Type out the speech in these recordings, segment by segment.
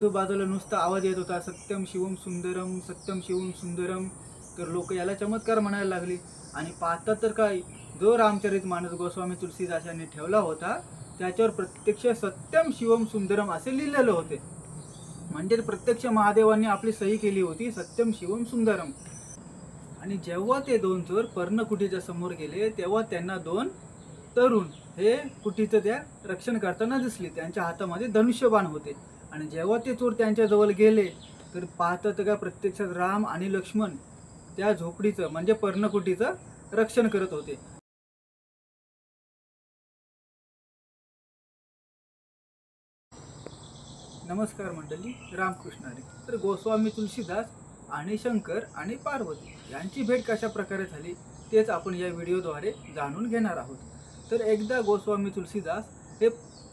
बाजूला नुसता आवाज येत होता, सत्यम शिवम सुंदरम, सत्यम शिवम सुंदरम. तर लोक याला चमत्कार म्हणायला लागली. आणि पाहतात तर काय, जो रामचरितमानस गोस्वामी तुलसीदास यांनी ठेवला होता त्याच्यावर प्रत्यक्ष सत्यम शिवम सुंदरम असे लिहिलेले होते. म्हणजे प्रत्यक्ष महादेवांनी आपली सही केली होती, सत्यम शिवम सुंदरम. आणि जेव्हा ते दोन चोर पर्णकुटीच्या समोर गेले तेव्हा त्यांना दोन तरुण हे कुटीचं त्या रक्षण करताना दिसले. त्यांच्या हातामध्ये धनुष्यबाण होते. आणि जेव्हा ते चोर त्यांच्या जवळ गेले तर पाहतात का प्रत्यक्षात राम आणि लक्ष्मण त्या झोपडीचं म्हणजे पर्णकुटीचं रक्षण करत होते. नमस्कार मंडळी, रामकृष्ण हरी. तर गोस्वामी तुलसीदास आणि शंकर आणि पार्वती यांची भेट कशा प्रकारे झाली तेच आपण या व्हिडिओद्वारे जाणून घेणार आहोत. तर एकदा गोस्वामी तुलसीदास हे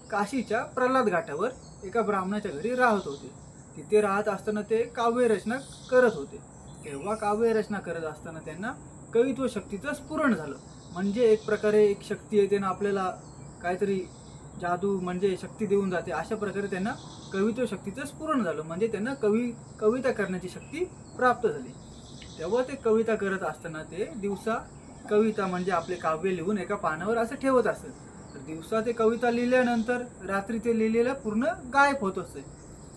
काशीच्या प्रल्हाद घाटावर एका ब्राह्मणाच्या घरी राहत होते. तिथे राहत असताना ते काव्यरचना करत होते. तेव्हा काव्यरचना करत असताना त्यांना कवित्व शक्तीचं स्फुरण झालं. म्हणजे एक प्रकारे एक शक्ती येते ना आपल्याला, काहीतरी जादू म्हणजे शक्ती देऊन जाते, अशा प्रकारे त्यांना कवित्व शक्तीचं स्फुरण झालं. म्हणजे त्यांना कविता करण्याची शक्ती प्राप्त झाली. तेव्हा ते कविता करत असताना ते दिवसा कविता म्हणजे आपले काव्य लिहून एका पानावर असं ठेवत असत. तर दिवसा ते कविता लिहिल्यानंतर रात्री ते लिहिलेलं पूर्ण गायब होत असते,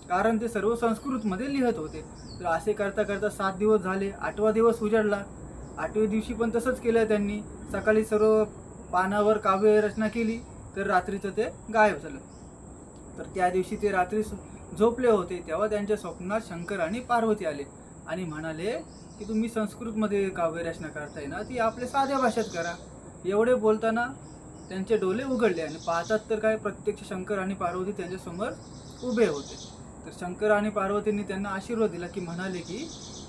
कारण ते सर्व संस्कृतमध्ये लिहत होते. तर असे करता करता 7 दिवस झाले. 8वा दिवस उजाडला. 8व्या दिवशी पण तसंच केलं त्यांनी. सकाळी सर्व पानावर काव्य रचना केली तर रात्रीचं ते गायब झालं. तर त्या दिवशी ते रात्री झोपले होते तेव्हा त्यांच्या स्वप्नात शंकर आणि पार्वती आले आणि म्हणाले की तुम्ही संस्कृतमध्ये काव्यरचना करताय ना, ती आपल्या साध्या भाषेत करा. एवढे बोलताना त्यांचे डोळे उघडले आणि पाहतात तर काय, प्रत्यक्ष शंकर आणि पार्वती त्यांच्यासमोर उभे होते. तर शंकर आणि पार्वतींनी त्यांना आशीर्वाद दिला की म्हणाले की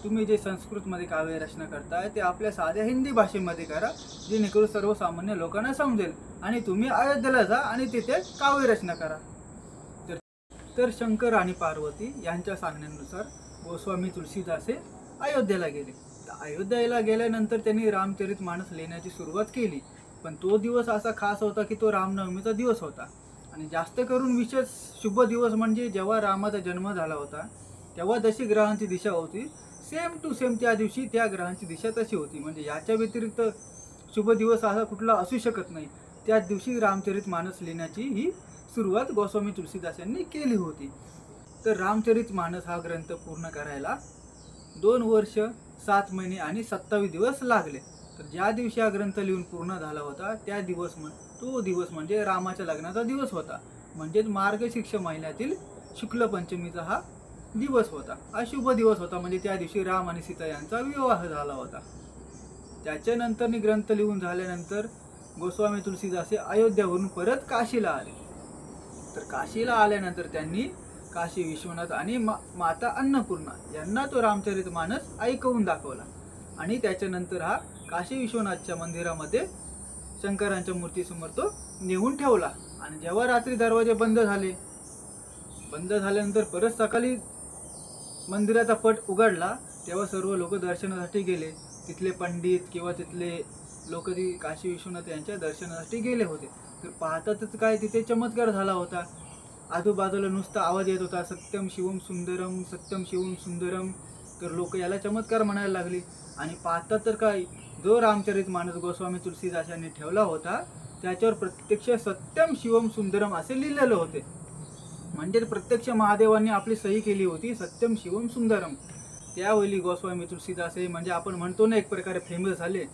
तुम्ही जे संस्कृतमध्ये काव्यरचना करताय ते आपल्या साध्या हिंदी भाषेमध्ये करा, जेणेकरून सर्वसामान्य लोकांना समजेल. आणि तुम्ही अयोध्येला जा आणि तिथे काव्यरचना करा. तर शंकर आणि पार्वती यांच्या सांगण्यानुसार गोस्वामी तुलसीदास हे अयोध्येला गेले. तर अयोध्येला गेल्यानंतर त्यांनी रामचरितमानस लिहिण्याची सुरुवात केली. पण तो दिवस असा खास होता की तो रामनवमीचा दिवस होता. आणि जास्त करून विशेष शुभ दिवस म्हणजे जेव्हा रामाचा जन्म झाला होता तेव्हा जशी ग्रहांची दिशा होती सेम टू सेम त्या दिवशी त्या ग्रहांची दिशा तशी होती. म्हणजे याच्या व्यतिरिक्त शुभ दिवस असा कुठला असू शकत नाही. त्याच दिवशी रामचरितमानस लिहिण्याची ही सुरुवात गोस्वामी तुलसीदास यांनी केली होती. तर रामचरितमानस हा ग्रंथ पूर्ण करायला 2 वर्ष 7 महिने आणि 27 दिवस लागले. तर ज्या दिवशी हा ग्रंथ लिहून पूर्ण झाला होता तो दिवस म्हणजे रामाच्या लग्नाचा दिवस होता. म्हणजेच मार्गशीर्ष महिन्यातील शुक्ल पंचमीचा हा दिवस होता. हा शुभ दिवस होता. म्हणजे त्या दिवशी राम आणि सीता यांचा विवाह झाला होता. त्याच्यानंतर ग्रंथ लिहून झाल्यानंतर गोस्वामी तुलसीदास हे अयोध्यावरून परत काशीला आले. तर काशीला आल्यानंतर त्यांनी काशी विश्वनाथ आणि माता अन्नपूर्णा यांना तो रामचरितमानस ऐकवून दाखवला. आणि त्याच्यानंतर हा काशी विश्वनाथच्या मंदिरामध्ये शंकरांच्या मूर्तीसमोर तो नेऊन ठेवला. आणि जेव्हा रात्री दरवाजे बंद झाल्यानंतर परत सकाळी मंदिराचा पट उघडला तेव्हा सर्व लोक दर्शनासाठी गेले. तिथले पंडित किंवा तिथले लोक काशी विश्वनाथ यांच्या दर्शनासाठी गेले होते. तर पाहतातच काय, तिथे चमत्कार झाला होता. आजूबाजूला नुसता आवाज येत होता, सत्यम शिवम सुंदरम, सत्यम शिवम सुंदरम. तर लोक याला चमत्कार म्हणायला लागली. आणि पाहतात तर काय, जो रामचरितमानस गोस्वामी तुलसीदास यांनी ठेवला होता त्याच्यावर प्रत्यक्ष सत्यम शिवम सुंदरम असे लिहिलेले होते. म्हणजे प्रत्यक्ष महादेवांनी आपली सही केली होती, सत्यम शिवम सुंदरम. त्यावेळी गोस्वामी तुलसीदास हे म्हणजे आपण म्हणतो ना एक प्रकारे फेमस झाले,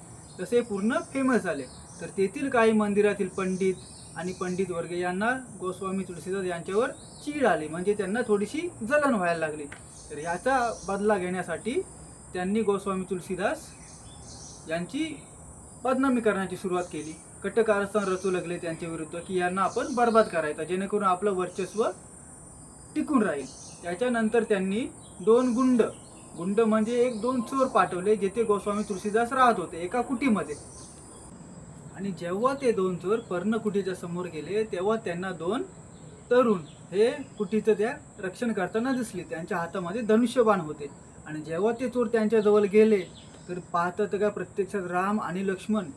तसे पूर्ण फेमस झाले. तर तेथील काही मंदिरातील पंडित वर्ग यांना गोस्वामी तुलसीदास यांच्यावर चीड आली. म्हणजे त्यांना थोडीशी जलन व्हायला लागली. तर याचा बदला घेण्यासाठी त्यांनी गोस्वामी तुलसीदास यांची बदनामी करण्याची सुरुवात केली. कटकारस्थान रचू लागले त्यांच्या विरुद्ध की यांना आपण बर्बाद करायचा, जेणेकरून आपलं वर्चस्व टिकून राहील. त्याच्यानंतर त्यांनी 2 गुंड म्हणजे 1-2 चोर पाठवले जेथे गोस्वामी तुलसीदास राहत होते एका कुटीमध्ये. आणि जेव्हा ते 2 चोर पर्णकुटीच्या समोर गेले तेव्हा त्यांना 2 तरुण हे कुटीचं त्या रक्षण करताना दिसले. त्यांच्या हातामध्ये धनुष्यबाण होते. आणि जेव्हा ते चोर त्यांच्या जवळ गेले तर पाहतात का प्रत्यक्षात राम आणि लक्ष्मण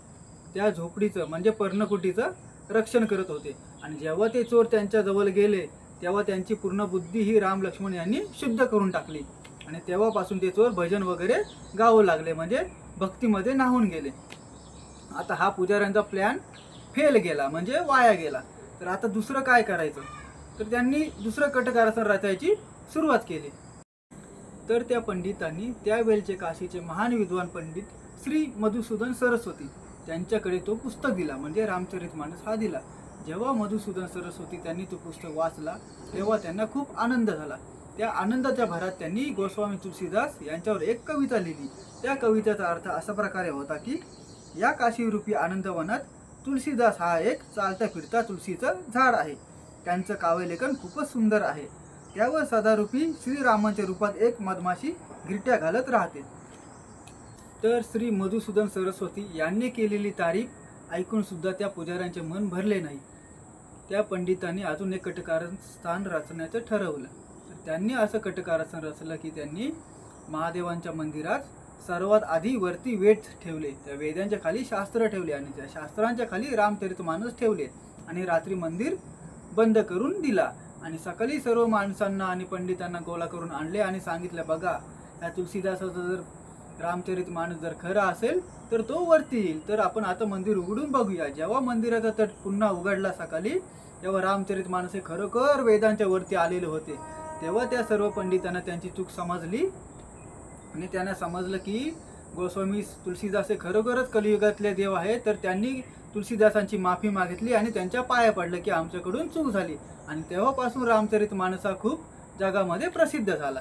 त्या झोपडीचं म्हणजे पर्णकुटीचं रक्षण करत होते. आणि जेव्हा ते चोर त्यांच्या जवळ गेले तेव्हा त्यांची पूर्ण बुद्धी ही राम लक्ष्मण यांनी शुद्ध करून टाकली आणि तेव्हापासून ते चोर भजन वगैरे गावू लागले, म्हणजे भक्तीमध्ये न्हावून गेले. आता हा पुजाऱ्यांचा प्लॅन फेल गेला, म्हणजे वाया गेला. तर आता दुसरं काय करायचं, तर त्यांनी दुसरं कटकारस्थान रचायची सुरुवात केली. तर त्या पंडितांनी त्यावेळचे काशीचे महान विद्वान पंडित श्री मधुसूदन सरस्वती त्यांच्याकडे तो पुस्तक दिला, म्हणजे रामचरितमानस हा दिला. जेव्हा मधुसूदन सरस्वती त्यांनी तो पुस्तक वाचला तेव्हा त्यांना खूप आनंद झाला. त्या आनंदाच्या भरात त्यांनी गोस्वामी तुलसीदास यांच्यावर एक कविता लिहिली. त्या कवितेचा अर्थ अशा प्रकारे होता की या काशीरूपी आनंदवनात तुलसीदास हा एक चालता फिरता तुलसीचं झाड आहे. त्यांचं काव्यलेखन खूपच सुंदर आहे. त्यावर सदारूपी श्रीरामांच्या रूपात एक मधमाशी गिरट्या घालत राहते. तर श्री मधुसूदन सरस्वती यांनी केलेली तारीफ ऐकून सुद्धा त्या पुजाऱ्यांचे मन भरले नाही. त्या पंडितांनी अजून एक कटकारस्थान रचण्याचं ठरवलं. तर त्यांनी असं कटकारस्थान रचलं की त्यांनी महादेवांच्या मंदिरात सर्वात आधी वरती वेद ठेवले, त्या वेदांच्या खाली शास्त्र ठेवले आणि त्या शास्त्रांच्या खाली रामचरितमानस ठेवले आणि रात्री मंदिर बंद करून दिला. आणि सकाळी सर्व माणसांना आणि पंडितांना गोळा करून आणले आणि सांगितलं, बघा या तुलसीदासाचं जर रामचरितमानस जर खरा असेल तर तो वरती येईल, तर आपण आता मंदिर उघडून बघूया. जेव्हा मंदिराचा तट पुन्हा उघडला सकाळी, तेव्हा रामचरितमानस हे खरोखर वेदांच्या वरती आलेले होते. तेव्हा त्या सर्व पंडितांना त्यांची चूक समजली आणि त्यांना समजलं की गोस्वामी तुलसीदास हे खरोखरच कलियुगातले देव आहे. तर त्यांनी तुलसीदासांची माफी मागितली आणि त्यांच्या पाया पडलं की आमच्याकडून चूक झाली. आणि तेव्हापासून रामचरितमानस हा खूप जगामध्ये प्रसिद्ध झाला.